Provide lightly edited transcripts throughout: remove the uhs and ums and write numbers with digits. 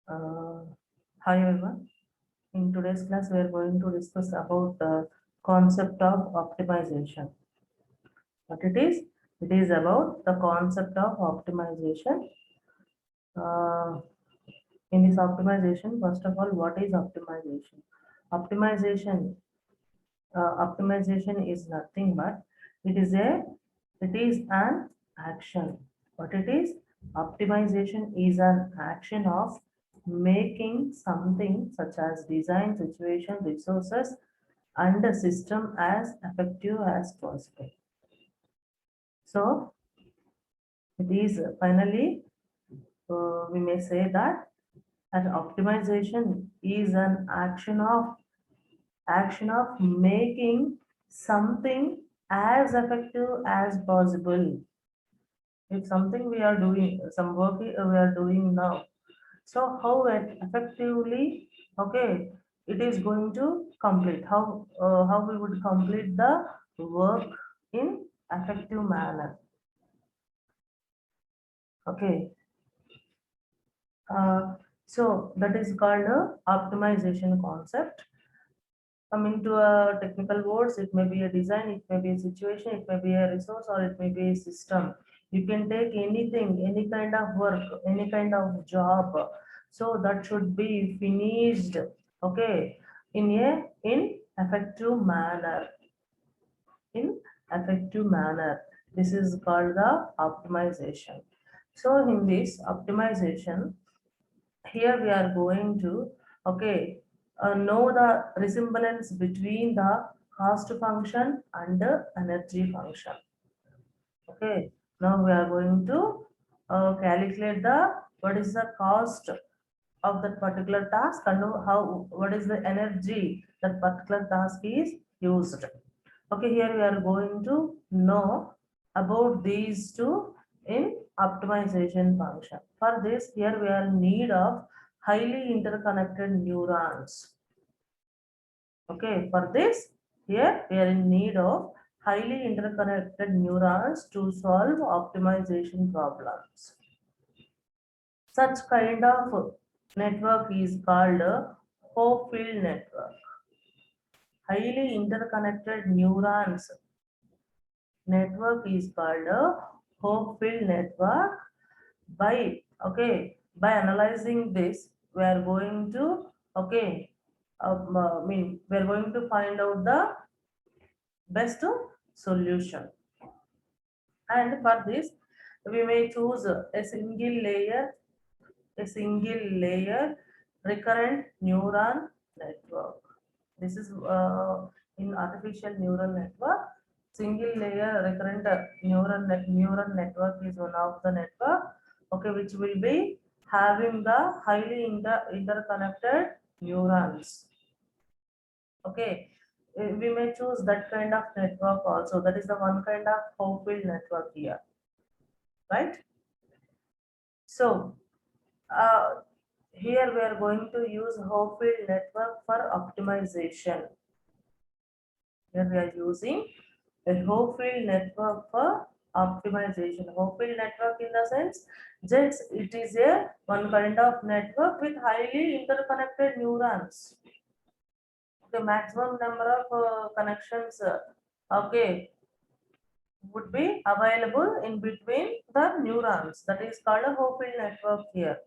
Uh, Hi everyone. In today's class, we are going to discuss about the concept of optimization. What it is? It is about the concept of optimization. Uh, in this optimization, first of all, what is optimization? Optimization, optimization is nothing but it is an action. What it is? Optimization is an action of making something such as design, situation, resources, and a system as effective as possible. So it is finally we may say that an optimization is an action of making something as effective as possible. If something we are doing, some work we are doing now, so how effectively, okay, it is going to complete, how we would complete the work in effective manner. Okay, so that is called a optimization concept. Coming to a technical words, it may be a design, it may be a situation, it may be a resource, or it may be a system. You can take anything, any kind of work, any kind of job. So that should be finished, okay, in effective manner. In effective manner. This is called the optimization. So in this optimization, here we are going to, okay, know the resemblance between the cost function and the energy function. Okay, now we are going to calculate the what is the cost of that particular task and how what is the energy that particular task is used. Okay, here we are going to know about these two in optimization function. For this, here we are in need of highly interconnected neurons. Okay, for this, here we are in need of highly interconnected neurons to solve optimization problems. Such kind of network is called a Hopfield network. Highly interconnected neurons network is called a Hopfield network. By analyzing this, we are going to, okay, we are going to find out the best solution. And for this, we may choose a single layer recurrent neuron network. This is in artificial neural network. Single layer recurrent neuron network is one of the network, okay, which will be having the highly interconnected neurons. Okay, we may choose that kind of network also. That is the one kind of Hopfield network here, right? So here we are going to use Hopfield network for optimization. Here we are using a Hopfield network for optimization. Hopfield network in the sense, just it is a one kind of network with highly interconnected neurons. The maximum number of connections, okay, would be available in between the neurons. That is called a Hopfield network here.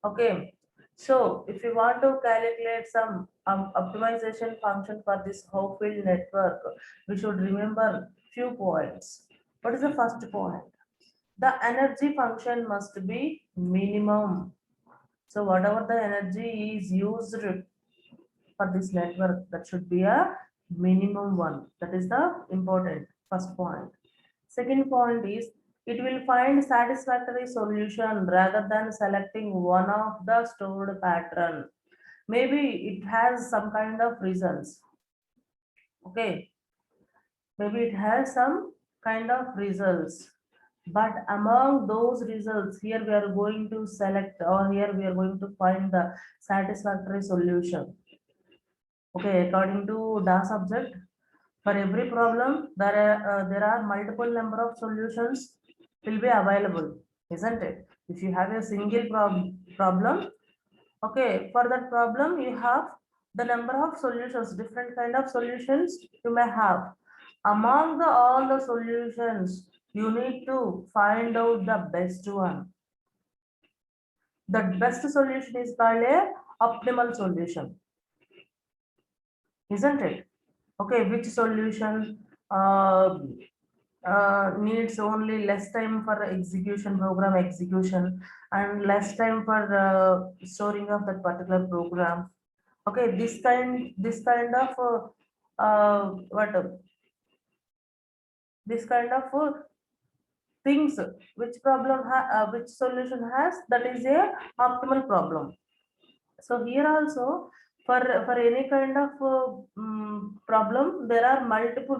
Okay, so if you want to calculate some optimization function for this Hopfield network, we should remember few points. What is the first point? The energy function must be minimum. So whatever the energy is used for this network, that should be a minimum one. That is the important first point. Second point is it will find satisfactory solution rather than selecting one of the stored pattern. Maybe it has some kind of results. Okay, maybe it has some kind of results. But among those results, here we are going to select, or here we are going to find the satisfactory solution. Okay, according to DAS subject, for every problem, there are multiple number of solutions will be available, isn't it? If you have a single problem, Okay, for that problem, you have the number of solutions, different kind of solutions you may have. Among all the solutions, you need to find out the best one. The best solution is called a optimal solution, isn't it? Okay, which solution needs only less time for execution, program execution, and less time for storing of that particular program. Okay, this kind of what this kind of things, which solution has, that is a optimal problem. So here also, for any kind of problem, there are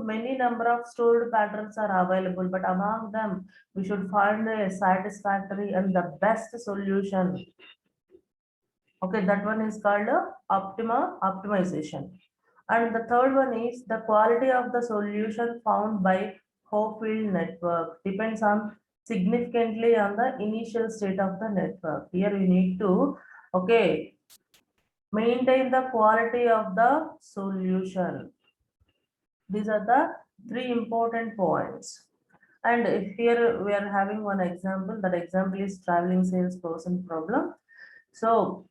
many number of stored patterns are available, but among them, we should find a satisfactory and the best solution. Okay, that one is called optimization. And the third one is the quality of the solution found by Hopefield network depends on significantly on the initial state of the network. Here we need to, okay, maintain the quality of the solution. These are the three important points. And if here we are having one example, that example is traveling salesperson problem. So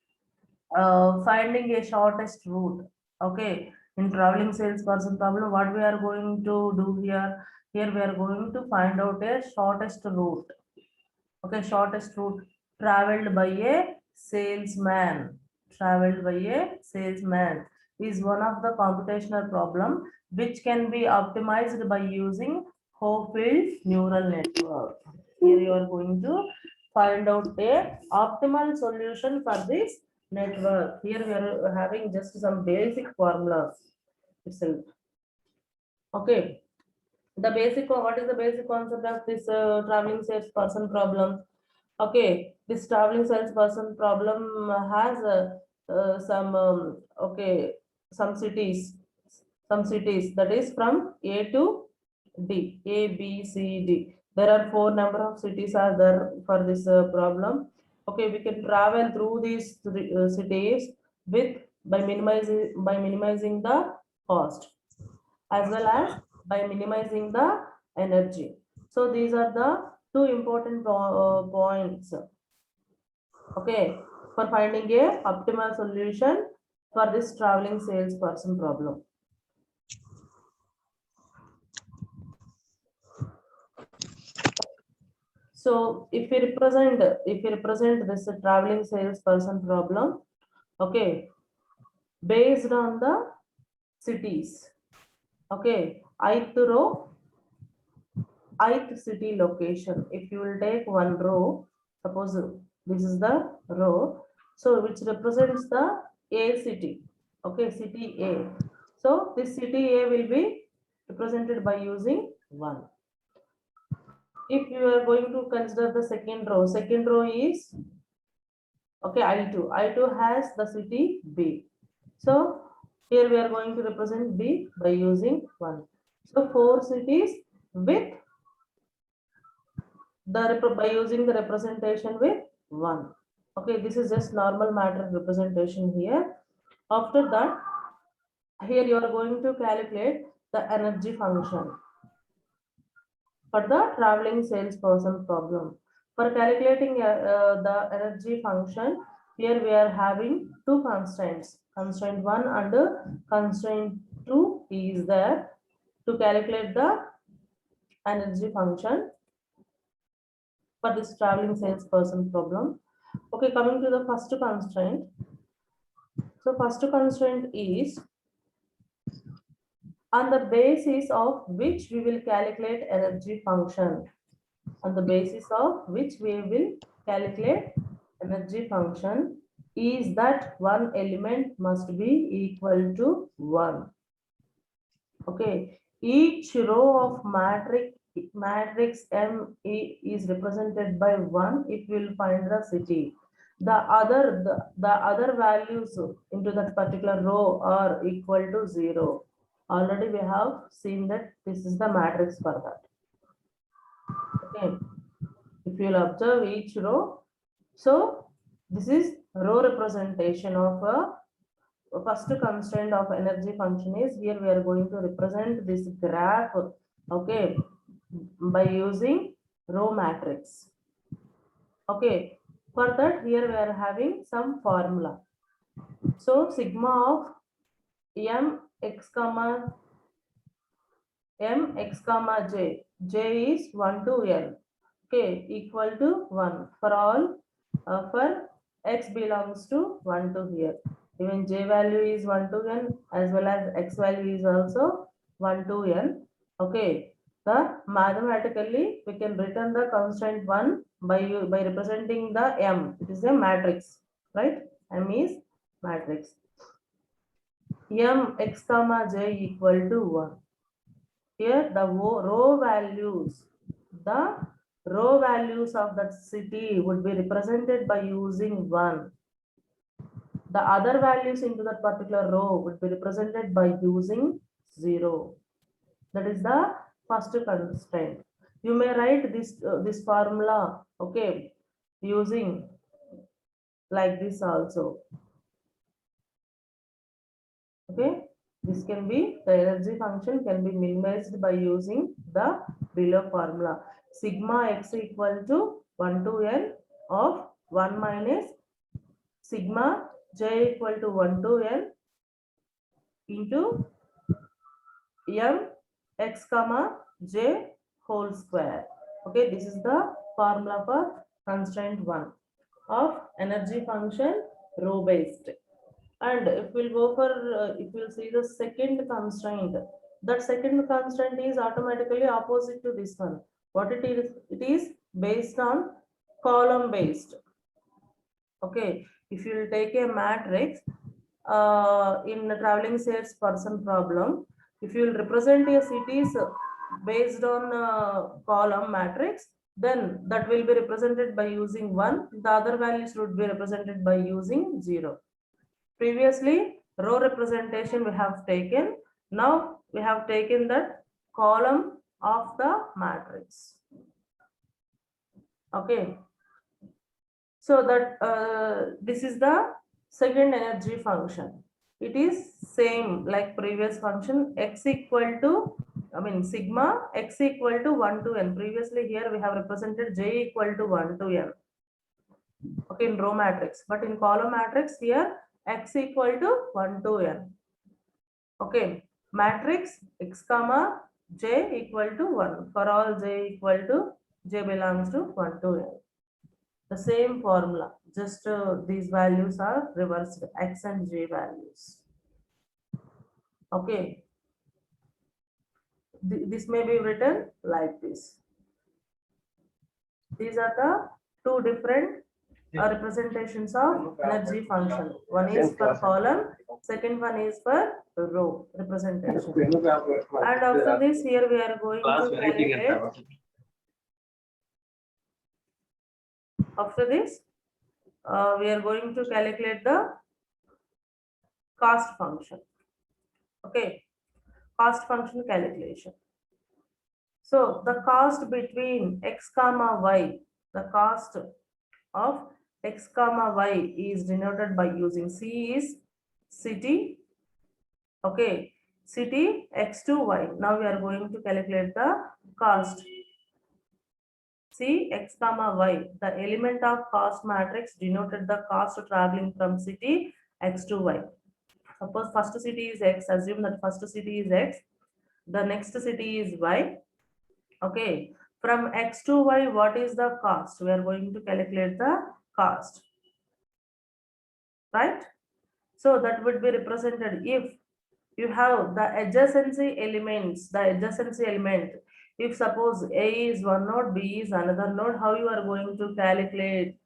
finding a shortest route. Okay, in traveling salesperson problem, what we are going to do here? Here we are going to find out a shortest route. Okay, shortest route traveled by a salesman. Traveled by a salesman is one of the computational problem which can be optimized by using Hopefield neural network. Here you are going to find out a optimal solution for this network. Here we are having just some basic formulas itself. Okay, the basic, what is the basic concept of this traveling salesperson problem? Okay, this traveling salesperson problem has some okay, some cities that is from A to D, A, B, C, D. There are four number of cities are there for this problem. Okay, we can travel through these cities with by minimizing the cost as well as by minimizing the energy. So these are the two important points, okay, for finding a optimal solution for this traveling salesperson problem. So if we represent this traveling salesperson problem, okay, based on the cities, okay, ith row, ith city location. If you will take one row, suppose this is the row, so which represents the A city, okay, city A. So this city A will be represented by using 1. If you are going to consider the second row is, okay, I2. I2 has the city B. So here we are going to represent B by using 1. So 4 cities with by using the representation with 1. Okay, this is just normal matter representation here. After that, here you are going to calculate the energy function for the traveling salesperson problem. For calculating the energy function, here we are having two constraints. Constraint 1 and constraint 2 is there to calculate the energy function for this traveling salesperson problem. Okay, coming to the first constraint. So first constraint is on the basis of which we will calculate energy function. On the basis of which we will calculate energy function is that one element must be equal to 1. Okay, each row of matrix M is represented by 1 if we will find the city. The other values into that particular row are equal to 0. Already we have seen that this is the matrix for that. Okay, if you will observe each row, so This is row representation of a first constraint of energy function is here we are going to represent this graph, okay, by using row matrix. Okay, for that here we are having some formula. So sigma of m x comma j is 1 to n, okay, equal to 1 for all, for x belongs to 1 to here. Even j value is 1 to n as well as x value is also 1 to n. Okay, the mathematically we can return the constant 1 by representing the m. It is a matrix, right? M is matrix. M x comma j equal to 1. Here the the row values of that city would be represented by using 1. The other values into that particular row would be represented by using 0. That is the first constraint. You may write this formula, okay, using like this also. Okay, this can be, the energy function can be minimized by using the below formula. Sigma x equal to 1 to n of 1 minus sigma j equal to 1 to n into m x comma j whole square. Okay, this is the formula for constraint 1 of energy function row based. And if we'll go for, if we'll see the second constraint, that second constraint is automatically opposite to this one. What it is? It is based on column based. Okay, if you will take a matrix in the traveling sales person problem, if you will represent a cities based on column matrix, then that will be represented by using 1. The other values would be represented by using 0. Previously, row representation we have taken. Now we have taken that column of the matrix. Okay. So that this is the second energy function. It is same like previous function, x equal to, I mean sigma x equal to 1 to n. Previously here we have represented j equal to 1 to n. Okay, in row matrix, but in column matrix here x equal to 1 to n. Okay, matrix x comma j equal to 1 for all j equal to, j belongs to 1 to n. The same formula, just these values are reversed, x and j values. Okay, this may be written like this. These are the two different representations of energy function. One is for column, second one is for row representation. And after this, here we are going to calculate. After this, we are going to calculate the cost function. Okay, cost function calculation. So the cost between x comma y, the cost of x comma y is denoted by using C is city. Okay, city x to y. Now we are going to calculate the cost. C x comma y, the element of cost matrix denoted the cost traveling from city x to y. Suppose first city is x, assume that first city is x, the next city is y. Okay, from x to y, what is the cost? We are going to calculate the cost, right? So that would be represented if you have the adjacency elements, the adjacency element. If suppose A is one node, B is another node, how you are going to calculate?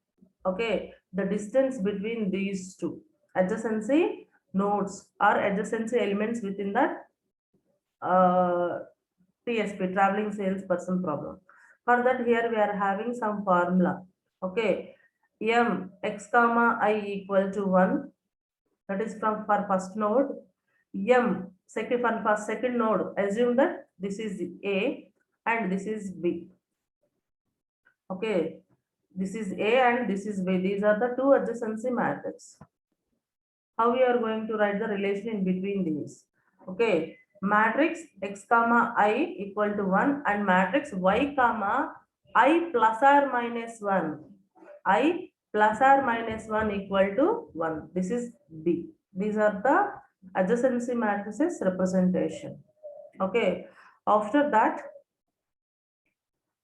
Okay, the distance between these two adjacency nodes or adjacency elements within that TSP, traveling salesperson problem. For that, here we are having some formula. Okay, m x comma I equal to 1. That is from for first node. M second for second node. Assume that this is A and this is B. Okay, This is A and this is B. These are the two adjacency matrix. How we are going to write the relation in between these? Okay, matrix x comma I equal to 1 and matrix y comma I plus or minus 1. I plus or minus 1 equal to 1. This is B. These are the adjacency matrices representation. Okay, after that,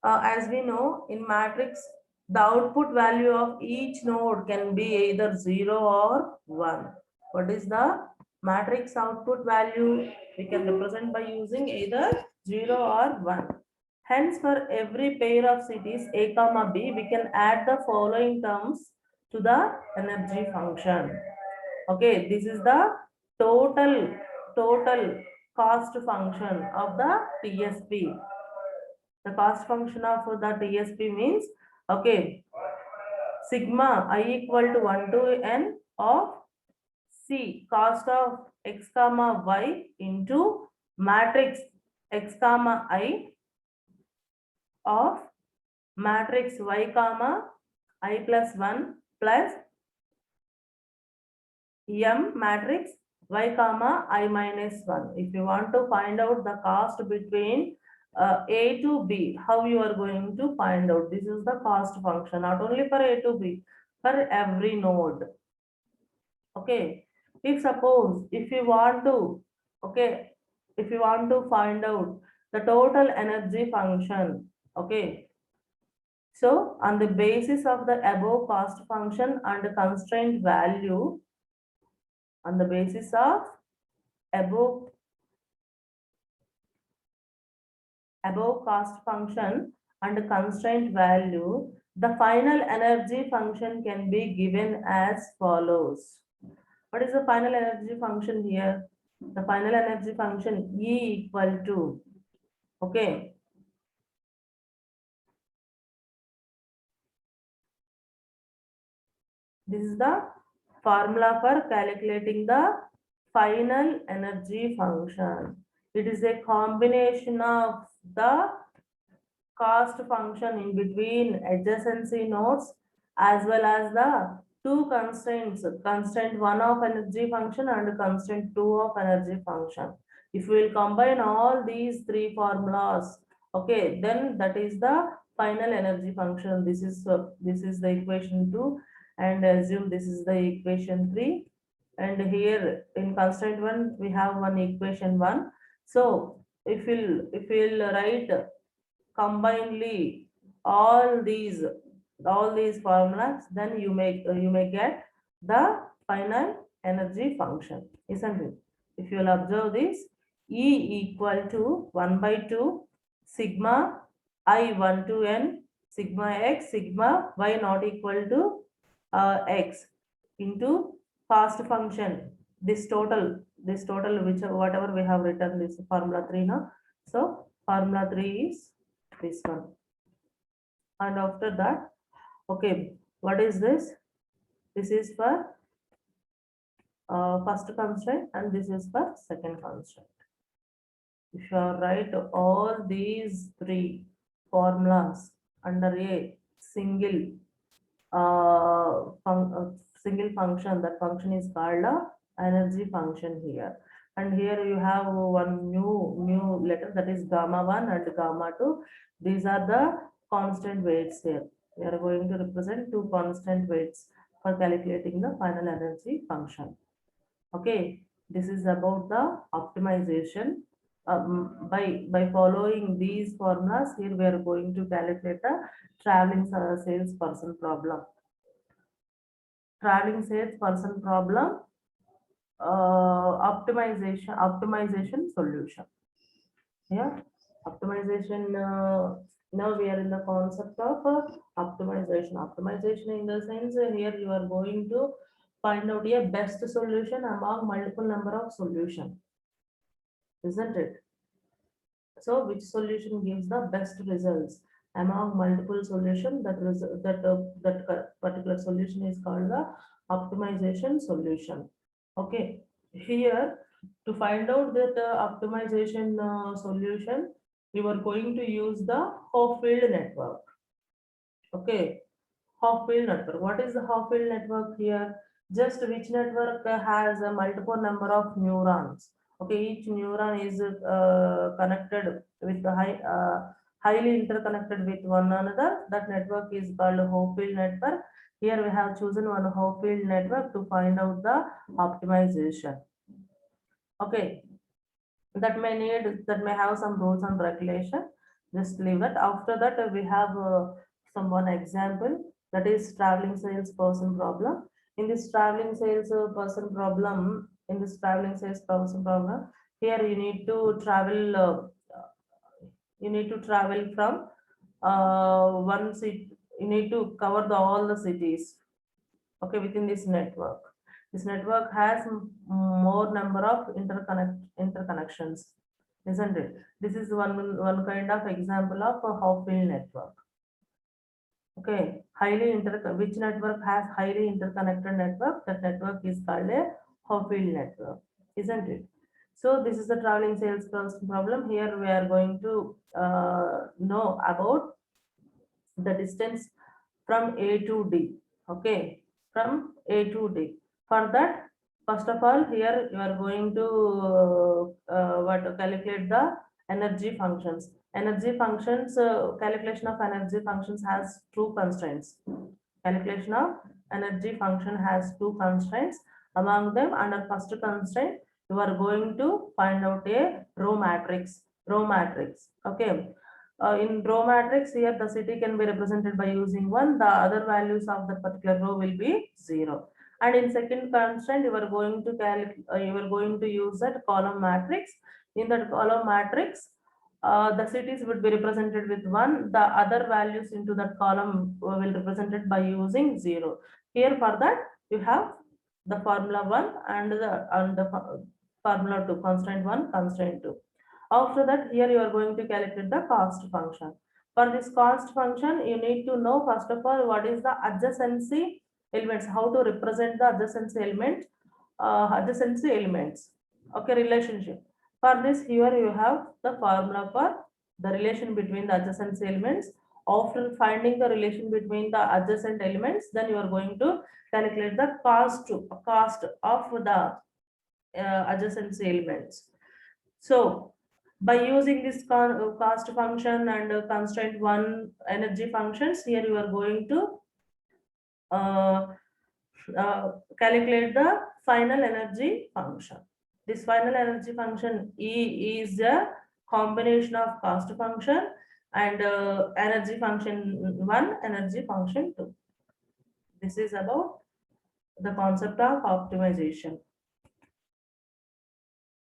as we know, in matrix, the output value of each node can be either 0 or 1. What is the matrix output value? We can represent by using either 0 or 1. Hence, for every pair of cities A comma B, we can add the following terms to the energy function. Okay, this is the total cost function of the TSP. The cost function of the TSP means, okay, sigma I equal to 1 to n of C cost of x comma y into matrix x comma I of matrix y comma I plus 1 plus m matrix y comma I minus 1. If you want to find out the cost between A to B, how you are going to find out? This is the cost function, not only for A to B, for every node. Okay, if suppose, if you want to, okay, if you want to find out the total energy function, okay, so on the basis of the above cost function and constraint value, on the basis of above cost function and constraint value, the final energy function can be given as follows. What is the final energy function here? The final energy function E equal to, okay, this is the formula for calculating the final energy function. It is a combination of the cost function in between adjacency nodes as well as the two constraints, constraint 1 of energy function and constraint 2 of energy function. If we will combine all these three formulas, okay, then that is the final energy function. This is the equation 2, and assume this is the equation 3, and here in constraint 1 we have one equation 1. So if we'll write combinedly all these formulas, then you may get the final energy function, isn't it? If you will observe this, E equal to 1 by 2 sigma I 1 to n sigma x sigma y not equal to x into cost function, this total which whatever we have written, this formula 3 now. So formula 3 is this one. And after that, okay, what is this? This is for first constraint and this is for second constraint. If you write all these three formulas under a single single function, that function is called a energy function here. And here you have one new letter, that is gamma 1 and gamma 2. These are the constant weights here. We are going to represent two constant weights for calculating the final energy function. Okay, this is about the optimization. By following these formulas, here we are going to calculate the traveling salesperson problem. Traveling salesperson problem, optimization solution. Yeah, optimization. Now we are in the concept of optimization. Optimization in the sense, here you are going to find out a best solution among multiple number of solution, isn't it? So which solution gives the best results among multiple solution, that particular solution is called the optimization solution. Okay, here to find out that optimization solution, we were going to use the Hopfield network. Okay, Half-field network. What is the half-field network here? Just which network has a multiple number of neurons. Okay, each neuron is connected with the highly interconnected with one another. That network is called half-field network. Here we have chosen one half-field network to find out the optimization. Okay, that may have some rules and regulation. Just leave that. After that, we have some one example, that is traveling salesperson problem. In this traveling salesperson problem, here you need to travel. You need to travel from one city. You need to cover all the cities. Okay, within this network. This network has more number of interconnections, isn't it? This is one kind of example of a half-field network. Okay, which network has highly interconnected network? That network is called a half-field network, isn't it? So this is the traveling salesperson problem. Here we are going to know about the distance from A to D. Okay, from A to D. For that, first of all, here you are going to calculate the energy functions. Calculation of energy functions has two constraints. Calculation of energy function has two constraints. Among them, under first constraint, you are going to find out a row matrix. Okay. In row matrix, here the city can be represented by using 1. The other values of the particular row will be 0. And in second constraint, you are going to use that column matrix. In that column matrix, the cities would be represented with 1. The other values into that column will be represented by using 0. Here for that, you have the formula 1 and the formula 2, constraint 1, constraint 2. After that, here you are going to calculate the cost function. For this cost function, you need to know first of all what is the adjacency elements, how to represent the adjacency elements. Okay, relationship. For this, here you have the formula for the relation between the adjacency elements. After finding the relation between the adjacent elements, then you are going to calculate the cost of the adjacency elements. So by using this cost function and constraint 1 energy functions, here you are going to calculate the final energy function. This final energy function E is a combination of cost function and energy function 1, energy function 2. This is about the concept of optimization.